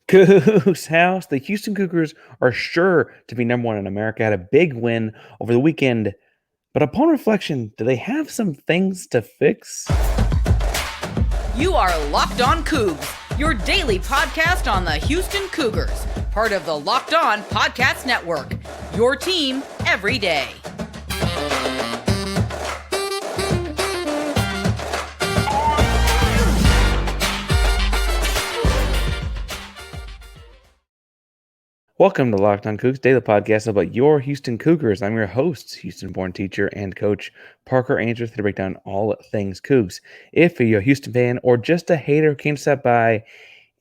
Coogs House. The Houston Cougars are sure to be number one in America. Had a big win over the weekend, but upon reflection, do they have some things to fix? You are Locked On Coogs, your daily podcast on the Houston Cougars, part of the Locked On Podcast Network, your team every day. Welcome to Locked On Coogs, daily podcast about your Houston Cougars. I'm your host, Houston-born teacher and coach Parker Ainsworth, to break down all things Cougs. If you're a Houston fan or just a hater who came to stop by,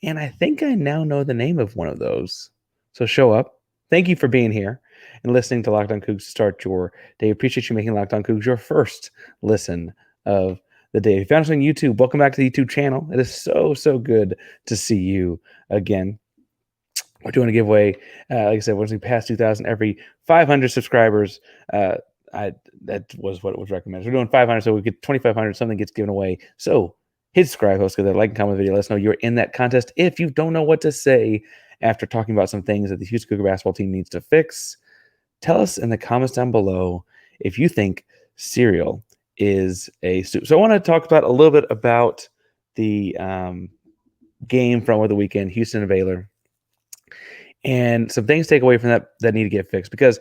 and I think I now know the name of one of those, so show up. Thank you for being here and listening to Locked On Coogs to start your day. Appreciate you making Locked On Coogs your first listen of the day. If you found us on YouTube, welcome back to the YouTube channel. It is so good to see you again. We're doing a giveaway, like I said, once we pass 2,000, every 500 subscribers, that was what it was recommended. We're doing 500, so we get 2,500, something gets given away. So hit subscribe, host, get that like and comment video. Let us know you're in that contest. If you don't know what to say after talking about some things that the Houston Cougar basketball team needs to fix, tell us in the comments down below if you think cereal is a soup. So I want to talk about a little bit about the game from over the weekend, Houston and Baylor. And some things to take away from that need to get fixed, because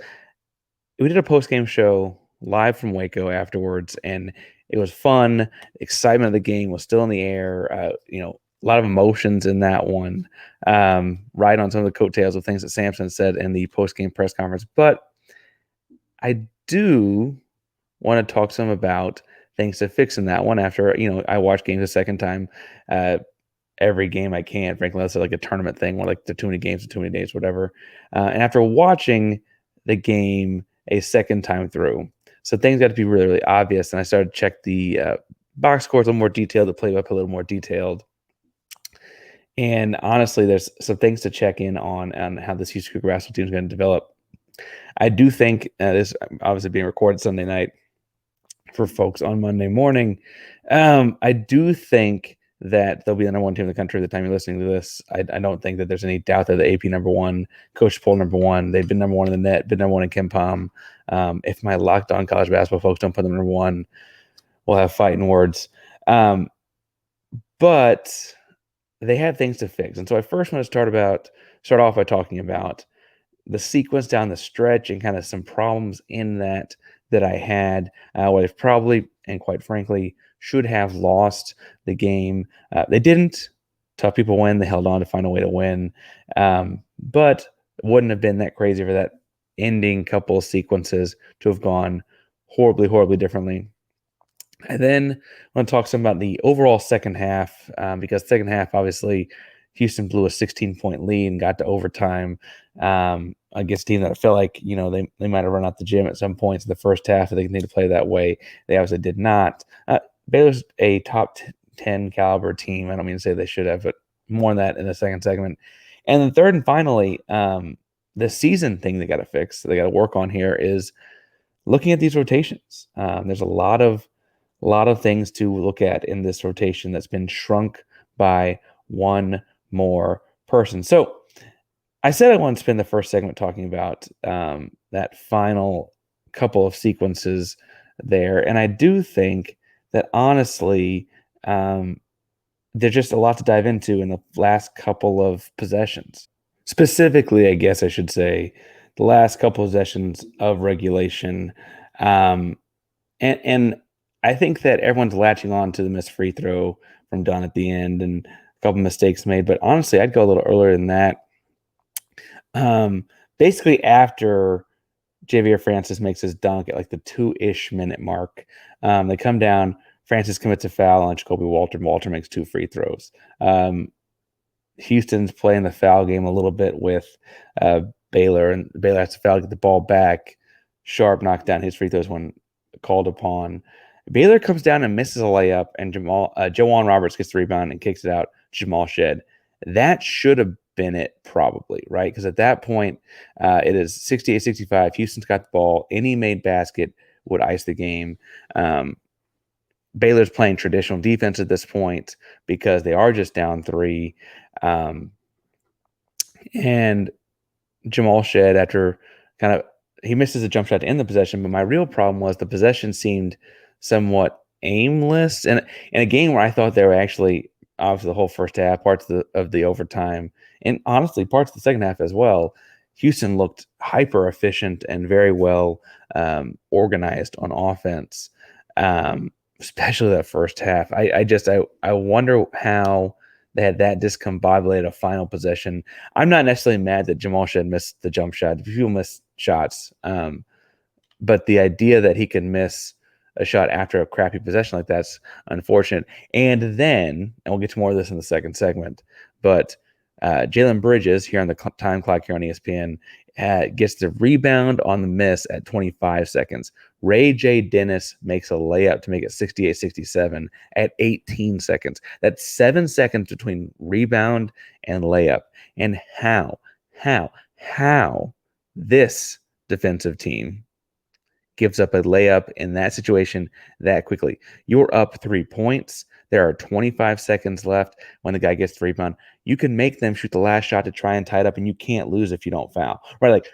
we did a post-game show live from Waco afterwards, and it was fun. Excitement of the game was still in the air. A lot of emotions in that one, right on some of the coattails of things that Samson said in the post-game press conference. But I do want to talk some about things to fix in that one after, I watched games a second time. Every game I can, frankly, that's like a tournament thing, or like the too many games in too many days, whatever. And after watching the game a second time through, so things got to be really obvious. And I started to check the box scores a little more detailed, the play-by-play a little more detailed. And honestly, there's some things to check in on how this Houston Cougar basketball team is going to develop. I do think this obviously being recorded Sunday night for folks on Monday morning. I do think that they'll be the number one team in the country at the time you're listening to this. I don't think that there's any doubt that the AP number one, coach poll number one, they've been number one in the net, been number one in KenPom. If my Locked On college basketball folks don't put them number one, we'll have fighting words. But they had things to fix. And so I first want to start off by talking about the sequence down the stretch and kind of some problems in that I had, where they've probably, and quite frankly, should have lost the game. They didn't. Tough people win. They held on to find a way to win. But it wouldn't have been that crazy for that ending couple of sequences to have gone horribly differently. And then I want to talk some about the overall second half, because second half, obviously, Houston blew a 16-point lead and got to overtime against a team that I felt like, they might have run out the gym at some points in the first half. If they continue to play that way, they obviously did not. Baylor's a top 10 caliber team. I don't mean to say they should have, but more than that in the second segment. And then third and finally, the season thing they got to fix, they got to work on here, is looking at these rotations. There's a lot of things to look at in this rotation that's been shrunk by one more person. So I said I want to spend the first segment talking about that final couple of sequences there. And I do think that honestly, there's just a lot to dive into in the last couple of possessions. Specifically, I guess I should say, the last couple of possessions of regulation. And I think that everyone's latching on to the missed free throw from Dunn at the end and a couple mistakes made. But honestly, I'd go a little earlier than that. Basically, after Javier Francis makes his dunk at like the 2-ish minute mark, they come down. Francis commits a foul on Jacoby Walter. Walter makes 2 free throws. Houston's playing the foul game a little bit with Baylor, and Baylor has to foul, get the ball back. Sharp knocked down his free throws when called upon. Baylor comes down and misses a layup, and Jawan Roberts gets the rebound and kicks it out. Jamal Shead. That should have been it, probably, right? Because at that point, it is 68-65. Houston's got the ball. Any made basket would ice the game. Baylor's playing traditional defense at this point because they are just down 3. And Jamal Shead, after he misses a jump shot to end the possession, but my real problem was the possession seemed somewhat aimless. And in a game where I thought they were actually, obviously the whole first half, parts of the overtime, and honestly parts of the second half as well, Houston looked hyper efficient and very well organized on offense, especially that first half. I wonder how they had that discombobulated a final possession. I'm not necessarily mad that Jamal Shead missed the jump shot. People miss shots, but the idea that he can miss a shot after a crappy possession like that's unfortunate. And we'll get to more of this in the second segment, but Jalen Bridges here on the time clock here on ESPN gets the rebound on the miss at 25 seconds. Ray J. Dennis makes a layup to make it 68-67 at 18 seconds. That's 7 seconds between rebound and layup. And how this defensive team gives up a layup in that situation that quickly. You're up 3 points. There are 25 seconds left when the guy gets the rebound. You can make them shoot the last shot to try and tie it up, and you can't lose if you don't foul. Right? Like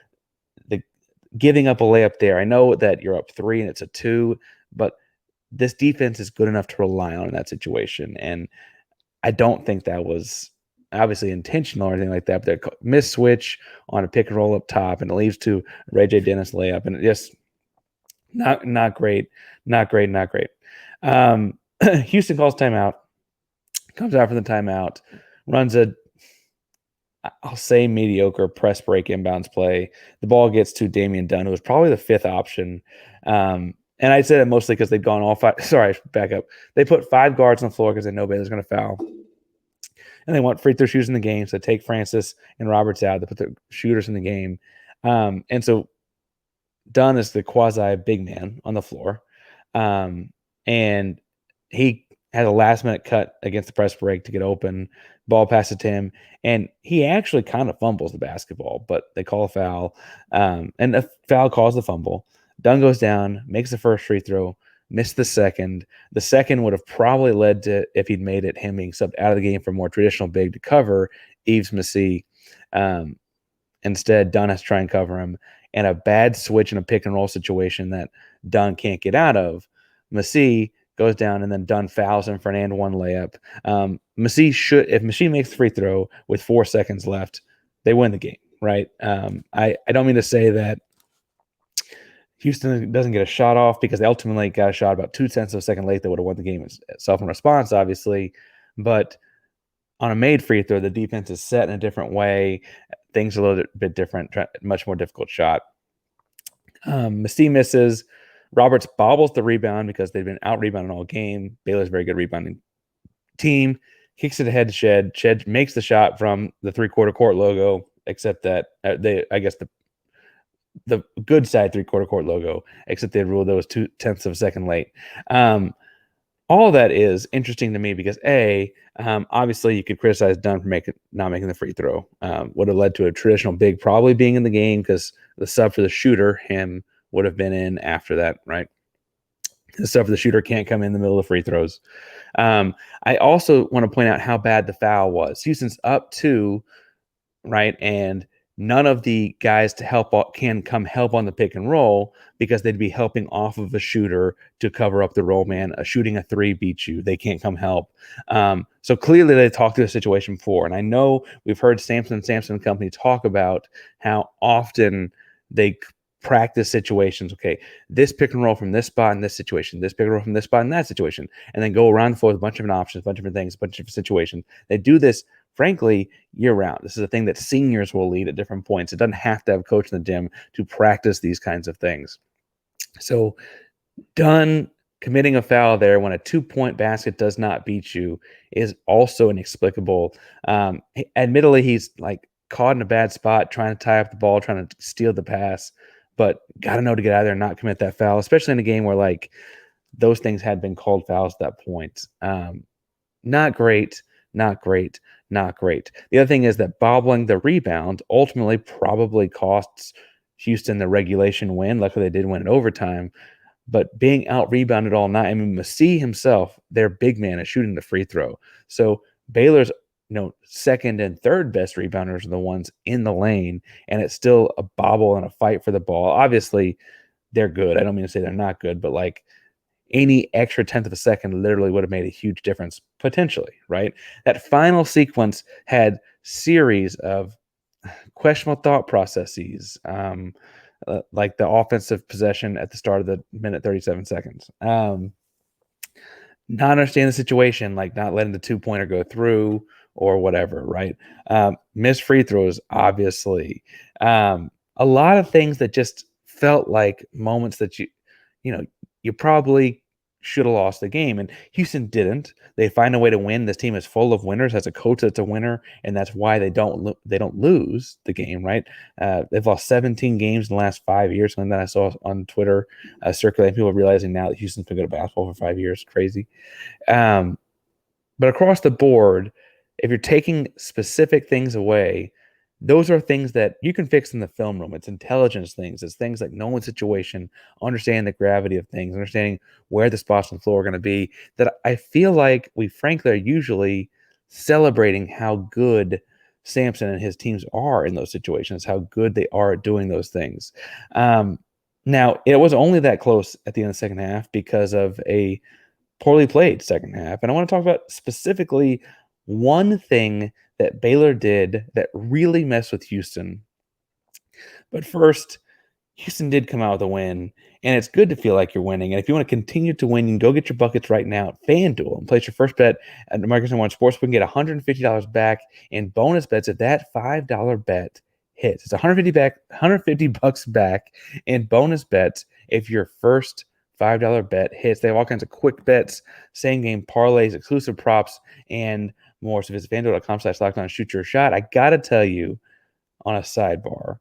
giving up a layup there. I know that you're up 3 and it's a 2, but this defense is good enough to rely on in that situation. And I don't think that was obviously intentional or anything like that, but they miss switch on a pick and roll up top, and it leads to Ray J. Dennis layup, and it just not great. Houston calls timeout, comes out from the timeout, runs I'll say mediocre press break inbounds play. The ball gets to Damian Dunn, who was probably the fifth option. And I said it mostly because they'd gone all five. Sorry, back up. They put 5 guards on the floor because they know Baylor's going to foul. And they want free throw shooters in the game. So they take Francis and Roberts out. They put the shooters in the game. And so Dunn is the quasi big man on the floor. And he had a last minute cut against the press break to get open. Ball passes to him, and he actually kind of fumbles the basketball, but they call a foul. And the foul caused the fumble. Dunn goes down, makes the first free throw, missed the second. The second would have probably led to, if he'd made it, him being subbed out of the game for more traditional big to cover Yves Massey. Instead, Dunn has to try and cover him. And a bad switch in a pick and roll situation that Dunn can't get out of. Massey goes down, and then Dunn fouls him for an and one layup. If Massey makes the free throw with 4 seconds left, they win the game, right? I don't mean to say that Houston doesn't get a shot off, because they ultimately got a shot about 0.2 of a second late that would have won the game itself in response, obviously. But on a made free throw, the defense is set in a different way. Things are a little bit different, much more difficult shot. Massey misses. Roberts bobbles the rebound because they've been out-rebounding all game. Baylor's a very good rebounding team. Kicks it ahead to Shead. Shead makes the shot from the three-quarter court logo, except that the good side three-quarter court logo, except they ruled that was 0.2 of a second late. All that is interesting to me because, obviously you could criticize Dunn for not making the free throw. Would have led to a traditional big probably being in the game, because the sub for the shooter, him, would have been in after that, right? The sub for the shooter can't come in the middle of free throws. I also want to point out how bad the foul was. Houston's up 2, right? And none of the guys to help can come help on the pick and roll, because they'd be helping off of a shooter to cover up the roll man. Shooting a 3 beats you. They can't come help. So clearly they talked through the situation before. And I know we've heard Samson Company talk about how often they practice situations. Okay, this pick and roll from this spot in this situation, this pick and roll from this spot in that situation, and then go around the floor with a bunch of options, a bunch of different things, a bunch of different situations. They do this, frankly, year round. This is a thing that seniors will lead at different points. It doesn't have to have a coach in the gym to practice these kinds of things. So Dunn committing a foul there when a 2-point basket does not beat you is also inexplicable. Admittedly, he's like caught in a bad spot, trying to tie up the ball, trying to steal the pass, but got to know to get out of there and not commit that foul, especially in a game where like those things had been called fouls at that point. Not great. The other thing is that bobbling the rebound ultimately probably costs Houston the regulation win. Luckily, they did win in overtime. But being out-rebounded all night, I mean, Massey himself, their big man, is shooting the free throw. So Baylor's second and third best rebounders are the ones in the lane, and it's still a bobble and a fight for the ball. Obviously, they're good. I don't mean to say they're not good, but like any extra tenth of a second literally would have made a huge difference potentially, right? That final sequence had series of questionable thought processes, like the offensive possession at the start of the minute 37 seconds. Not understand the situation, like not letting the 2-pointer go through or whatever, right? Missed free throws, obviously. A lot of things that just felt like moments that you probably should have lost the game, and Houston didn't. They find a way to win. This team is full of winners. Has a coach that's a winner, and that's why they don't lose the game, right? They've lost 17 games in the last 5 years. Something that I saw on Twitter circulating. People realizing now that Houston's been good at basketball for 5 years. Crazy. But across the board, if you're taking specific things away, those are things that you can fix in the film room. It's intelligence things. It's things like knowing situation, understanding the gravity of things, understanding where the spots on the floor are going to be, that I feel like we frankly are usually celebrating how good Sampson and his teams are in those situations, how good they are at doing those things. Now, it was only that close at the end of the second half because of a poorly played second half. And I want to talk about specifically one thing that Baylor did that really messed with Houston. But first, Houston did come out with a win, and it's good to feel like you're winning. And if you want to continue to win, you can go get your buckets right now at FanDuel and place your first bet at the American One Sportsbook and get $150 back in bonus bets if that $5 bet hits. It's $150 back in bonus bets if your first $5 bet hits. They have all kinds of quick bets, same game parlays, exclusive props, and more. So visit FanDuel.com/LockedOn, shoot your shot. I got to tell you on a sidebar,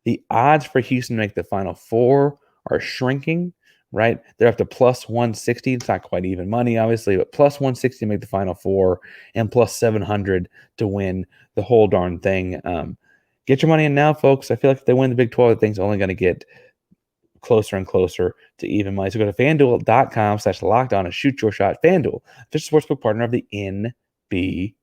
the odds for Houston to make the Final Four are shrinking, right? They're up to plus 160. It's not quite even money, obviously, but plus 160 to make the Final Four and plus 700 to win the whole darn thing. Get your money in now, folks. I feel like if they win the Big 12, the thing's only going to get closer and closer to even money. So go to FanDuel.com/LockedOn and shoot your shot. FanDuel, official sportsbook partner of the NBA.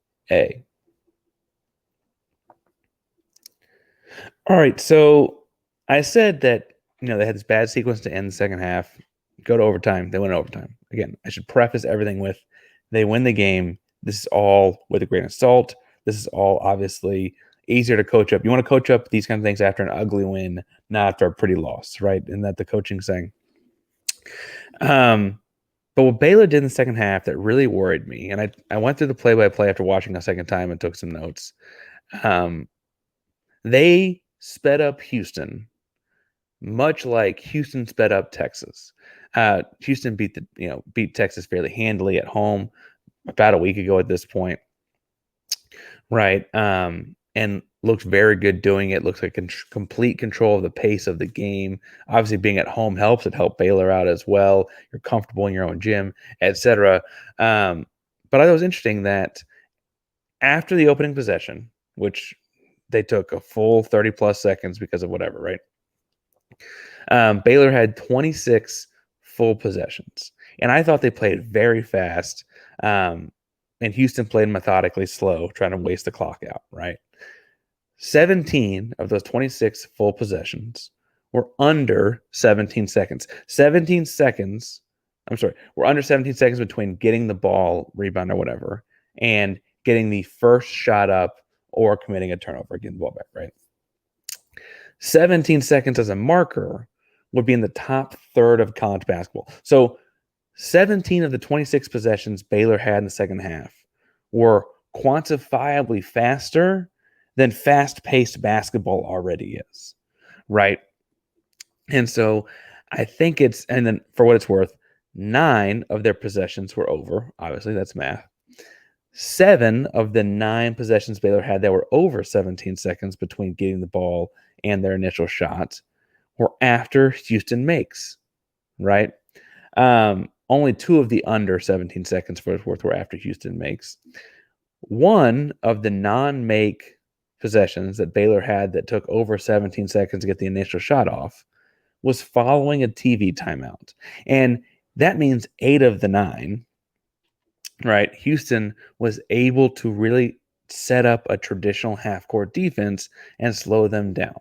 All right, so I said that they had this bad sequence to end the second half, go to overtime. They went overtime. Again, I should preface everything with they win the game. This is all with a grain of salt. This is all obviously easier to coach up. You want to coach up these kind of things after an ugly win, not after a pretty loss, right? Isn't that the coaching saying? But what Baylor did in the second half that really worried me, and I went through the play-by-play after watching a second time and took some notes. They sped up Houston, much like Houston sped up Texas. Houston beat Texas fairly handily at home about a week ago at this point, right? And looks very good doing it. Looks like complete control of the pace of the game. Obviously, being at home helps. It helped Baylor out as well. You're comfortable in your own gym, etc. But I thought it was interesting that after the opening possession, which they took a full 30-plus seconds because of whatever, right? Baylor had 26 full possessions. And I thought they played very fast. And Houston played methodically slow, trying to waste the clock out, right? 17 of those 26 full possessions were under 17 seconds. We're under 17 seconds between getting the ball, rebound or whatever, and getting the first shot up or committing a turnover, getting the ball back, right? 17 seconds as a marker would be in the top third of college basketball. So 17 of the 26 possessions Baylor had in the second half were quantifiably faster than fast-paced basketball already is, right? And so I think and then for what it's worth, 9 of their possessions were over. Obviously, that's math. 7 of the 9 possessions Baylor had that were over 17 seconds between getting the ball and their initial shot were after Houston makes, right? Only 2 of the under 17 seconds for its worth were after Houston makes. 1 of the non-make possessions that Baylor had that took over 17 seconds to get the initial shot off was following a TV timeout. And that means 8 of the 9, right? Houston was able to really set up a traditional half-court defense and slow them down,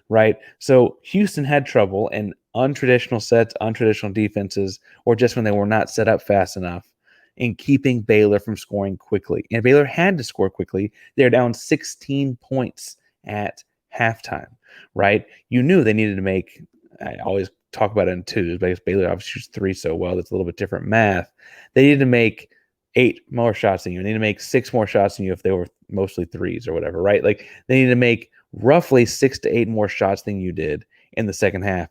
right? So Houston had trouble in untraditional sets, untraditional defenses, or just when they were not set up fast enough in keeping Baylor from scoring quickly. And Baylor had to score quickly. They're down 16 points at halftime, right? You knew they needed to make, I always talk about it in twos, because Baylor obviously shoots three so well. That's a little bit different math. They needed to make 8 more shots than you. They need to make 6 more shots than you if they were mostly threes or whatever, right? Like they need to make roughly 6 to 8 more shots than you did in the second half.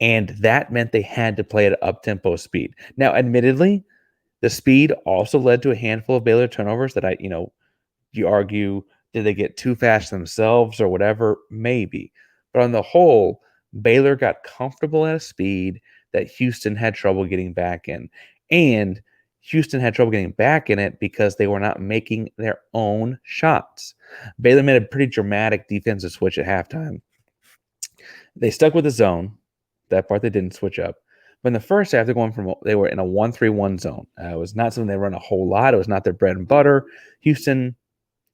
And that meant they had to play at up-tempo speed. Now, admittedly, the speed also led to a handful of Baylor turnovers that you argue, did they get too fast themselves or whatever? Maybe. But on the whole, Baylor got comfortable at a speed that Houston had trouble getting back in. And Houston had trouble getting back in it because they were not making their own shots. Baylor made a pretty dramatic defensive switch at halftime. They stuck with the zone. That part they didn't switch up. But in the first half, they were in a 1-3-1 zone. It was not something they run a whole lot. It was not their bread and butter. Houston,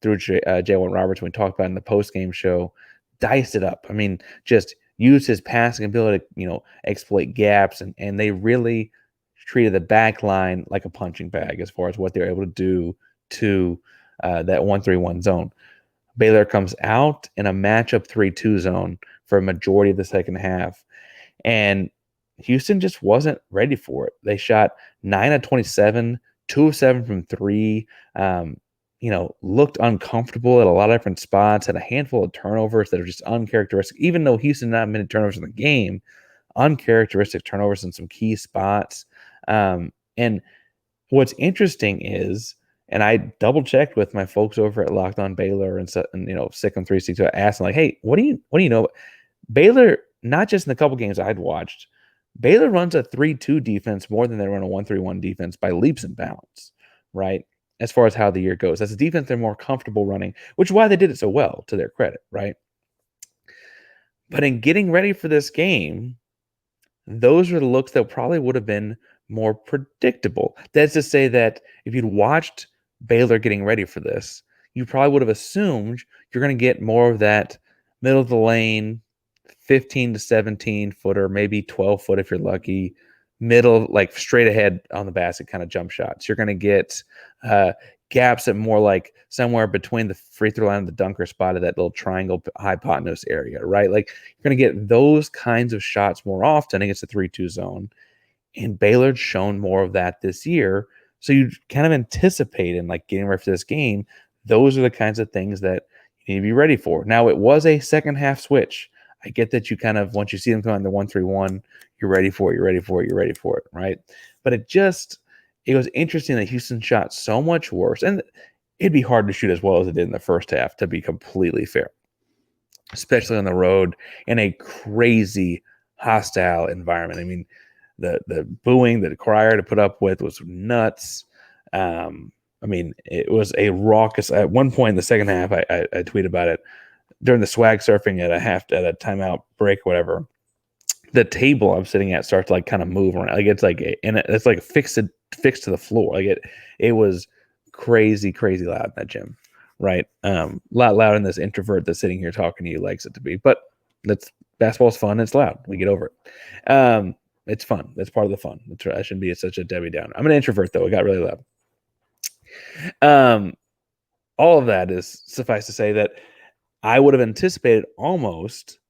through Jalen Roberts, when we talked about in the post-game show, diced it up. I mean, just used his passing ability to, exploit gaps, and they really treated the back line like a punching bag as far as what they're able to do to that 1-3-1 zone. Baylor comes out in a matchup 3-2 zone for a majority of the second half, and Houston just wasn't ready for it. They shot 9 of 27, 2 of 7 from 3, looked uncomfortable at a lot of different spots, had a handful of turnovers that are just uncharacteristic. Even though Houston not many turnovers in the game, uncharacteristic turnovers in some key spots. And what's interesting is, and I double checked with my folks over at Locked On Baylor and Sick on 360. I asked them, like, hey, what do you know? Baylor, not just in the couple games I'd watched, Baylor runs a 3-2 defense more than they run a 1-3-1 defense by leaps and bounds, right? As far as how the year goes. That's a defense they're more comfortable running, which is why they did it so well, to their credit, right? But in getting ready for this game, those are the looks that probably would have been more predictable. That's to say that if you'd watched Baylor getting ready for this, you probably would have assumed you're going to get more of that middle of the lane, 15 to 17 footer, maybe 12 foot if you're lucky, middle, like straight ahead on the basket kind of jump shots. You're going to get gaps at more like somewhere between the free throw line and the dunker spot of that little triangle hypotenuse area, right? Like you're going to get those kinds of shots more often against the 3-2 zone. And Baylor's shown more of that this year. So you kind of anticipate in like getting ready for this game, those are the kinds of things that you need to be ready for. Now, it was a second half switch. I get that you kind of, once you see them come on the 1-3-1, you're ready for it, right? But it was interesting that Houston shot so much worse. And it'd be hard to shoot as well as it did in the first half, to be completely fair, especially on the road in a crazy hostile environment. I mean, the booing that Crier to put up with was nuts. It was a raucous. At one point in the second half, I tweeted about it during the swag surfing at a timeout break, whatever. The table I'm sitting at starts to like kind of move around. Like it's like fixed to the floor. Like it was crazy loud in that gym, right? A lot louder than this introvert that's sitting here talking to you likes it to be. But basketball's fun. It's loud. We get over it. It's fun. That's part of the fun. I shouldn't be such a Debbie Downer. I'm an introvert, though. It got really loud. All of that is suffice to say that I would have anticipated almost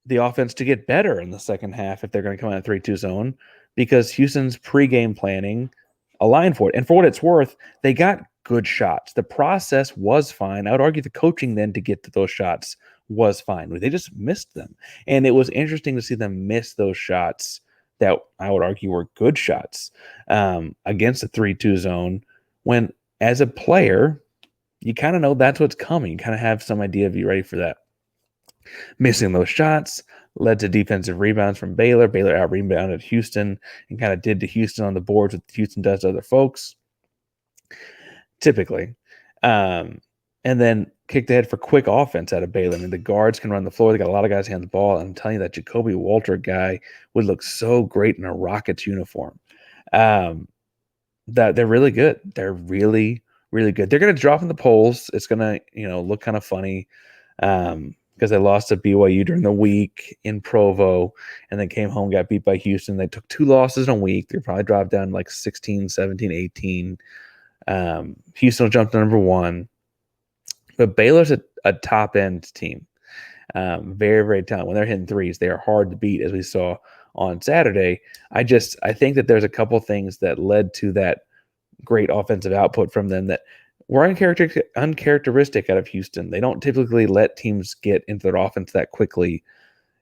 the offense to get better in the second half if they're going to come out in a 3-2 zone, because Houston's pregame planning aligned for it. And for what it's worth, they got good shots. The process was fine. I would argue the coaching then to get to those shots was fine. They just missed them. And it was interesting to see them miss those shots that I would argue were good shots against the 3-2 zone, when as a player, you kind of know that's what's coming. You kind of have some idea of you ready for that. Missing those shots led to defensive rebounds from Baylor. Baylor out-rebounded Houston and kind of did to Houston on the boards what Houston does to other folks, typically. And then kicked ahead for quick offense out of Baylor. I mean, the guards can run the floor. They got a lot of guys hand the ball. I'm telling you, that Jacoby Walter guy would look so great in a Rockets uniform. That they're really good. They're really really good. They're going to drop in the polls. It's going to, look kind of funny because they lost to BYU during the week in Provo and then came home, got beat by Houston. They took 2 losses in a week. They probably dropped down like 16, 17, 18. Houston will jump to number 1. But Baylor's a top-end team. Very, very talented. When they're hitting threes, they are hard to beat, as we saw on Saturday. I think that there's a couple things that led to that great offensive output from them that were uncharacteristic out of Houston. They don't typically let teams get into their offense that quickly.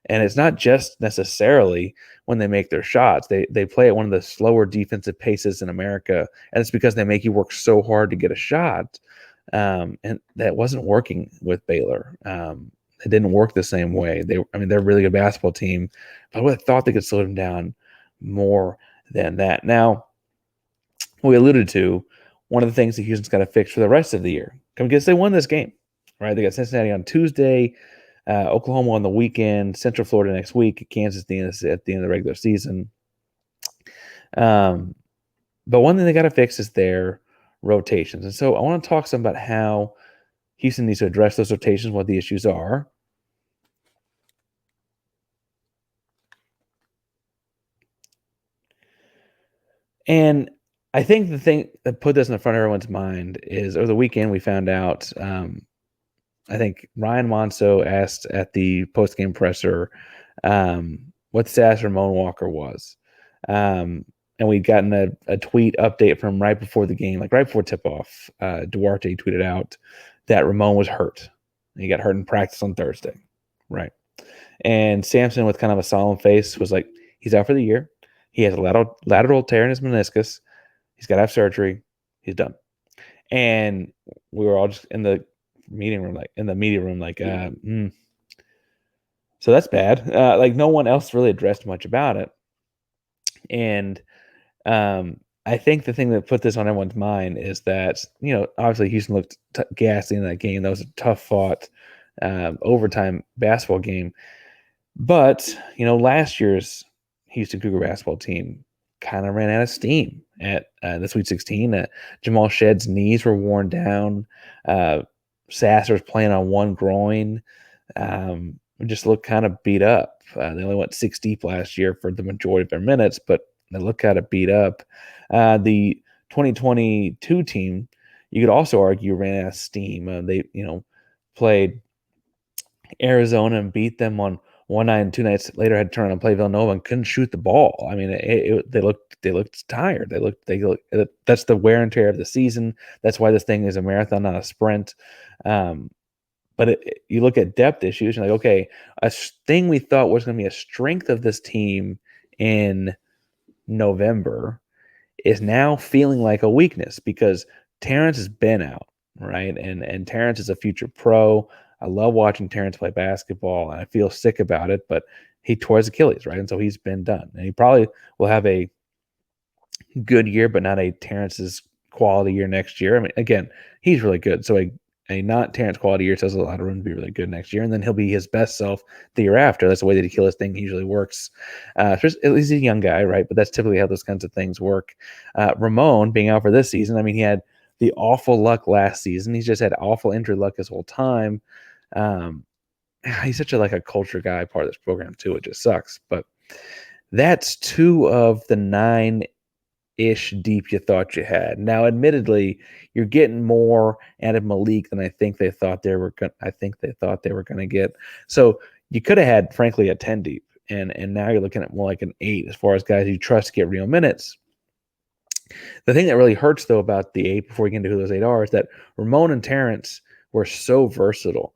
And it's not just necessarily when they make their shots. They play at one of the slower defensive paces in America, and it's because they make you work so hard to get a shot. And that wasn't working with Baylor. It didn't work the same way. They're a really good basketball team, but I would have thought they could slow them down more than that. Now, we alluded to one of the things that Houston's got to fix for the rest of the year, because they won this game, right? They got Cincinnati on Tuesday, Oklahoma on the weekend, Central Florida next week, Kansas at the end of the regular season. But one thing they got to fix is their rotations. And so I want to talk some about how Houston needs to address those rotations, what the issues are. And I think the thing that put this in the front of everyone's mind is over the weekend we found out, I think Ryan Monso asked at the post-game presser what the status of Ramon Walker was. And we'd gotten a tweet update from right before the game, like right before tip-off. Duarte tweeted out that Ramon was hurt. He got hurt in practice on Thursday, right? And Sampson, with kind of a solemn face, was like, he's out for the year. He has a lateral tear in his meniscus. He's got to have surgery. He's done. And we were all just in the media room, so that's bad. Like no one else really addressed much about it. And I think the thing that put this on everyone's mind is that, obviously Houston looked gassy in that game. That was a tough fought overtime basketball game. But, last year's Houston Cougar basketball team kind of ran out of steam at the Sweet 16. Jamal Shead's knees were worn down. Sasser's playing on one groin. Just looked kind of beat up. They only went 6 deep last year for the majority of their minutes, but they look kind of beat up. The 2022 team, you could also argue, ran out of steam. They, played Arizona and beat them on one night, and 2 nights later had to turn on and play Villanova and couldn't shoot the ball. I mean, they looked tired. They looked. That's the wear and tear of the season. That's why this thing is a marathon, not a sprint. But you look at depth issues and like, okay, a thing we thought was going to be a strength of this team in November is now feeling like a weakness because Terrence has been out, right? And Terrence is a future pro. I love watching Terrence play basketball, and I feel sick about it, but he tore his Achilles, right? And so he's been done. And he probably will have a good year, but not a Terrence's quality year next year. I mean, again, he's really good. So a not Terrence quality year has a lot of room to be really good next year, and then he'll be his best self the year after. That's the way that Achilles thing usually works. At least he's a young guy, right? But that's typically how those kinds of things work. Ramon being out for this season, I mean, he had the awful luck last season. He's just had awful injury luck his whole time. He's such a culture guy, part of this program too. It just sucks. But that's 2 of the 9-ish deep you thought you had. Now, admittedly, you're getting more out of Malik than I think they thought they were going to get. So you could have had, frankly, a 10 deep, and now you're looking at more like an 8 as far as guys you trust to get real minutes. The thing that really hurts, though, about the 8, before we get into who those 8 are, is that Ramon and Terrence were so versatile.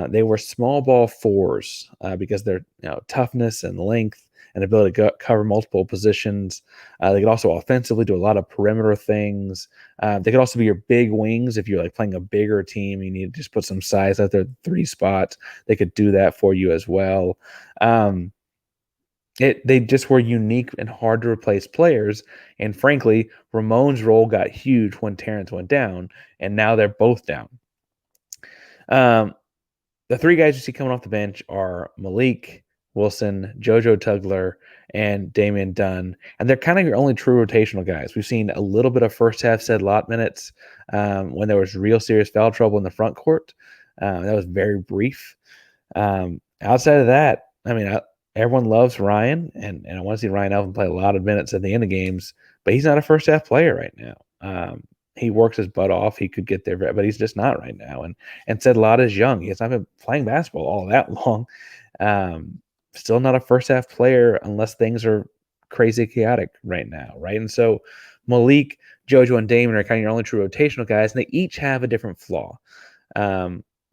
They were small ball 4s because their toughness and length and ability to cover multiple positions. They could also offensively do a lot of perimeter things. They could also be your big wings if you're playing a bigger team. You need to just put some size at their 3 spots. They could do that for you as well. They just were unique and hard to replace players. And frankly, Ramon's role got huge when Terrence went down, and now they're both down. The 3 guys you see coming off the bench are Malik, Wilson, JoJo Tugler, and Damian Dunn. And they're kind of your only true rotational guys. We've seen a little bit of first half Said Lot minutes when there was real serious foul trouble in the front court. That was very brief. Outside of that, I mean, everyone loves Ryan, and I want to see Ryan Elvin play a lot of minutes at the end of games, but he's not a first half player right now. He works his butt off. He could get there, but he's just not right now. And Said Lot is young. He has not been playing basketball all that long. Still not a first half player unless things are crazy chaotic right now, right? And so Malik, JoJo, and Damon are kind of your only true rotational guys, and they each have a different flaw.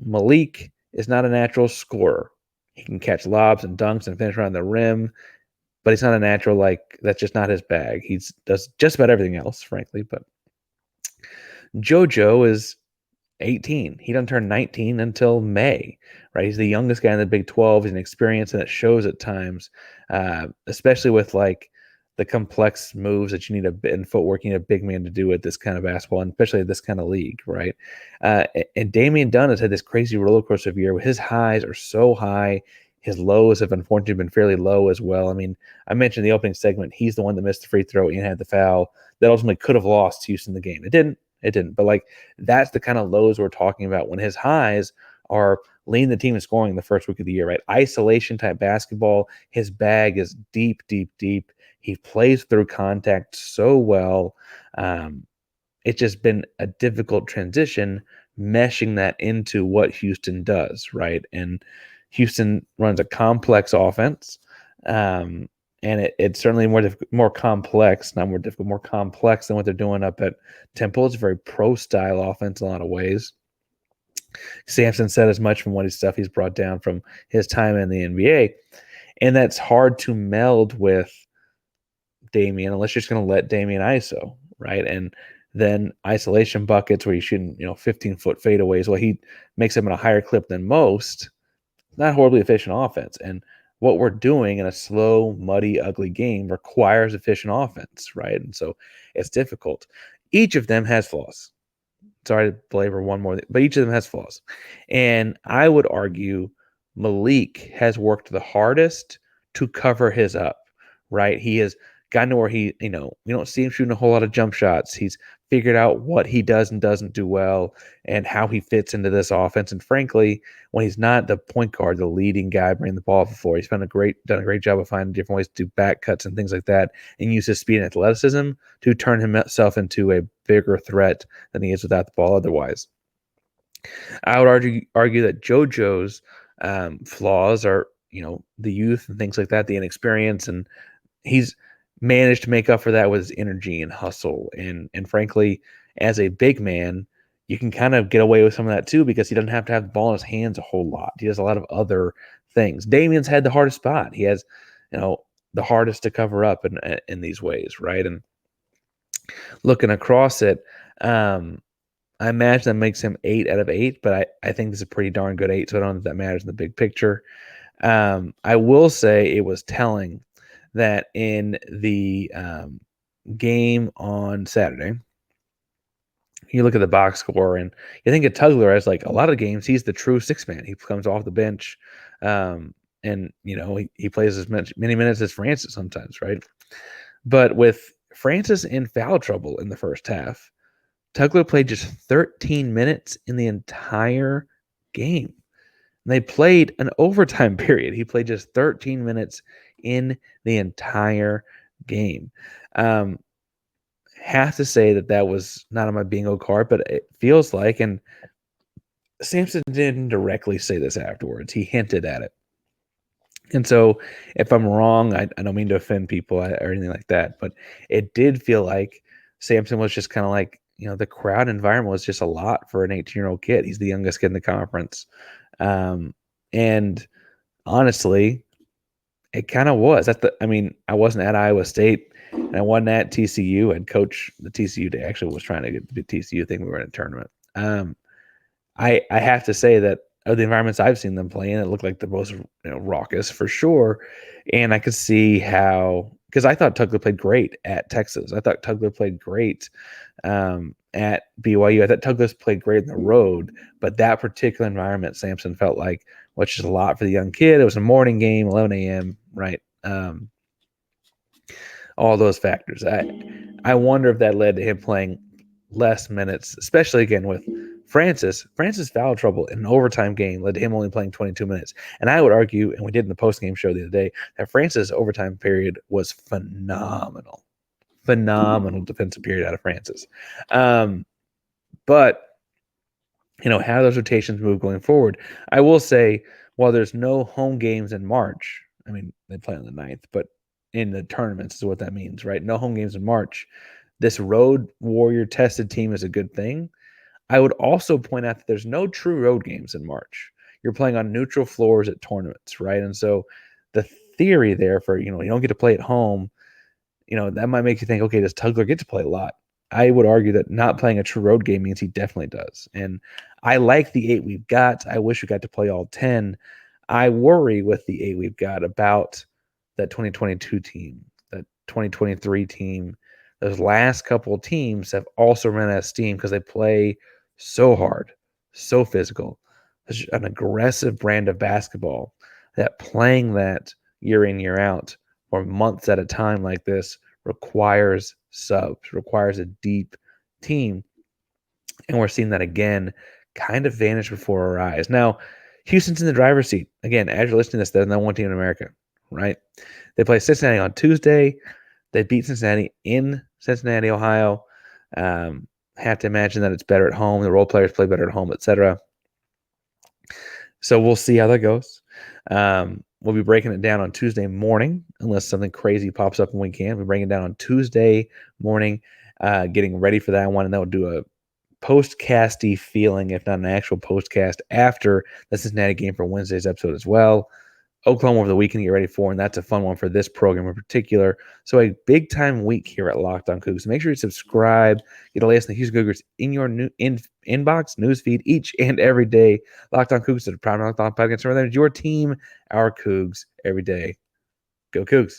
Malik is not a natural scorer. He can catch lobs and dunks and finish around the rim, but he's not a natural, that's just not his bag. He does just about everything else, frankly. But JoJo is 18. He doesn't turn 19 until May, right? He's the youngest guy in the Big 12. He's an experience, and it shows at times, especially with the complex moves that you need and footwork you need a big man to do at this kind of basketball, and especially at this kind of league, right? And Damian Dunn has had this crazy roller coaster of year where his highs are so high. His lows have unfortunately been fairly low as well. I mean, I mentioned in the opening segment, he's the one that missed the free throw and had the foul that ultimately could have lost Houston the game. It didn't. But that's the kind of lows we're talking about when his highs are leading the team in scoring in the first week of the year, right? Isolation type basketball. His bag is deep, deep, deep. He plays through contact so well. It's just been a difficult transition meshing that into what Houston does, right? And Houston runs a complex offense. And it's certainly more complex, not more difficult, more complex than what they're doing up at Temple. It's a very pro-style offense in a lot of ways. Sampson said as much from what stuff he's brought down from his time in the NBA. And that's hard to meld with Damian unless you're just going to let Damian ISO, right? And then isolation buckets where you're shooting, 15-foot fadeaways. Well, he makes them at a higher clip than most. Not horribly efficient offense. And what we're doing in a slow, muddy, ugly game requires efficient offense, right? And so it's difficult. Each of them has flaws. Sorry to belabor one more, but each of them has flaws. And I would argue Malik has worked the hardest to cover his up, right? He has gotten to where we don't see him shooting a whole lot of jump shots. He's figured out what he does and doesn't do well and how he fits into this offense. And frankly, when he's not the point guard, the leading guy bringing the ball off the floor, he's done a great job of finding different ways to do back cuts and things like that and use his speed and athleticism to turn himself into a bigger threat than he is without the ball otherwise. I would argue that JoJo's flaws are, the youth and things like that, the inexperience, and he's managed to make up for that with his energy and hustle. And frankly, as a big man, you can kind of get away with some of that too because he doesn't have to have the ball in his hands a whole lot. He does a lot of other things. Damian's had the hardest spot. He has, the hardest to cover up in these ways, right? And looking across it, I imagine that makes him 8 out of 8, but I think this is a pretty darn good 8, so I don't know if that matters in the big picture. I will say it was telling that in the game on Saturday, you look at the box score and you think of Tugler as a lot of games, he's the true six man. He comes off the bench and, he plays as many minutes as Francis sometimes, right? But with Francis in foul trouble in the first half, Tugler played just 13 minutes in the entire game. And they played an overtime period. He played just 13 minutes in the entire game. Have to say that was not on my bingo card, but it feels like, and Samson didn't directly say this afterwards. He hinted at it. And so if I'm wrong, I don't mean to offend people or anything like that, but it did feel like Samson was just kind of the crowd environment was just a lot for an 18-year-old kid. He's the youngest kid in the conference. And honestly, it kind of was. I wasn't at Iowa State, and I wasn't at TCU, and coach the TCU day actually was trying to get the TCU thing. We were in a tournament. I have to say that of the environments I've seen them play in, it looked like the most raucous for sure. And I could see how, because I thought Tugler played great at Texas. I thought Tugler played great at BYU. I thought Douglas played great in the road, but that particular environment, Sampson felt like was just a lot for the young kid. It was a morning game, 11 a.m., right? All those factors. I wonder if that led to him playing less minutes, especially again with Francis. Francis foul trouble in an overtime game led to him only playing 22 minutes. And I would argue, and we did in the post-game show the other day, that Francis' overtime period was phenomenal. Phenomenal defensive period out of Francis. But, how those rotations move going forward. I will say, while there's no home games in March, I mean, they play on the 9th, but in the tournaments is what that means, right? No home games in March. This road warrior tested team is a good thing. I would also point out that there's no true road games in March. You're playing on neutral floors at tournaments, right? And so the theory there for, you don't get to play at home, that might make you think, okay, does Tugler get to play a lot? I would argue that not playing a true road game means he definitely does. And I like the 8 we've got. I wish we got to play all 10. I worry with the 8 we've got about that 2022 team, that 2023 team. Those last couple of teams have also run out of steam because they play so hard, so physical. There's an aggressive brand of basketball that playing that year in, year out for months at a time like this requires subs, requires a deep team. And we're seeing that again kind of vanish before our eyes. Now, Houston's in the driver's seat. Again, as you're listening to this, they're the number one team in America, right? They play Cincinnati on Tuesday. They beat Cincinnati in Cincinnati, Ohio. Have to imagine that it's better at home. The role players play better at home, etc. So we'll see how that goes. We'll be breaking it down on Tuesday morning, unless something crazy pops up and we can. We'll bring it down on Tuesday morning, getting ready for that one, and that will do a post-casty feeling, if not an actual post-cast, after the Cincinnati game for Wednesday's episode as well. Oklahoma over the weekend to get ready for, and that's a fun one for this program in particular. So a big-time week here at Locked On Coogs. So make sure you subscribe. Get the latest on the Houston Cougars in your inbox, newsfeed each and every day. Locked On Coogs is a proud Locked On podcast. Remember, your team, our Cougs, every day. Go Cougs.